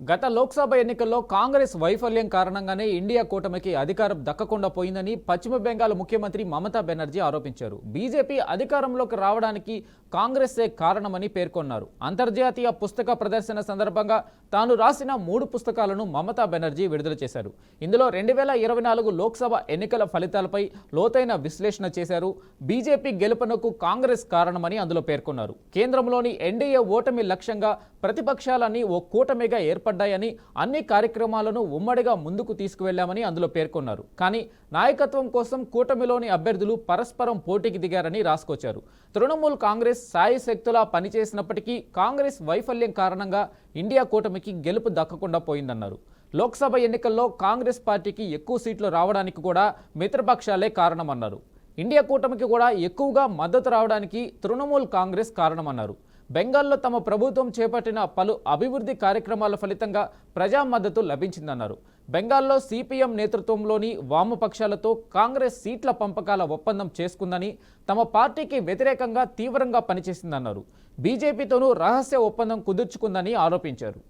గత లోక్సభ ఎన్నికల్లో కాంగ్రెస్ వైఫల్యం కారణంగానే ఇండియా కూటమికి అధికారం దక్కకుండా పోయిందని పశ్చిమ బెంగాల్ ముఖ్యమంత్రి మమతా బెనర్జీ ఆరోపించారు. బీజేపీ అధికారంలోకి రావడానికి కాంగ్రెసే కారణమని పేర్కొన్నారు. అంతర్జాతీయ పుస్తక ప్రదర్శన సందర్భంగా తాను రాసిన 3 పుస్తకాలను మమతా బెనర్జీ విడుదల చేశారు. ఇందులో 2024 లోక్సభ ఎన్నికల ఫలితాలపై లోతైన విశ్లేషణ చేశారు. బీజేపీ గెలుపునకు కాంగ్రెస్ కారణమని అందులో పేర్కొన్నారు. కేంద్రంలోని ఎన్డీఏ ఓటమి లక్ష్యంగా ప్రతిపక్షాలన్నీ ఓ కూటమిగా ఏర్పడ్డాయని, అన్ని కార్యక్రమాలను ఉమ్మడిగా ముందుకు తీసుకువెళ్లామని అందులో పేర్కొన్నారు. కానీ నాయకత్వం కోసం కూటమిలోని అభ్యర్థులు పరస్పరం పోటీకి దిగారని రాసుకొచ్చారు. తృణమూల్ కాంగ్రెస్ సాయశక్తులా పనిచేసినప్పటికీ కాంగ్రెస్ వైఫల్యం కారణంగా ఇండియా కూటమికి గెలుపు దక్కకుండా పోయిందన్నారు. లోక్సభ ఎన్నికల్లో కాంగ్రెస్ పార్టీకి ఎక్కువ సీట్లు రావడానికి కూడా మిత్రపక్షాలే కారణమన్నారు. ఇండియా కూటమికి కూడా ఎక్కువగా మద్దతు రావడానికి తృణమూల్ కాంగ్రెస్ కారణమన్నారు. బెంగాల్లో తమ ప్రభుత్వం చేపట్టిన పలు అభివృద్ధి కార్యక్రమాల ఫలితంగా ప్రజా మద్దతు లభించిందన్నారు. బెంగాల్లో సిపిఎం నేతృత్వంలోని వామపక్షాలతో కాంగ్రెస్ సీట్ల పంపకాల ఒప్పందం చేసుకుందని, తమ పార్టీకి వ్యతిరేకంగా తీవ్రంగా పనిచేసిందన్నారు. బీజేపీతోనూ రహస్య ఒప్పందం కుదుర్చుకుందని ఆరోపించారు.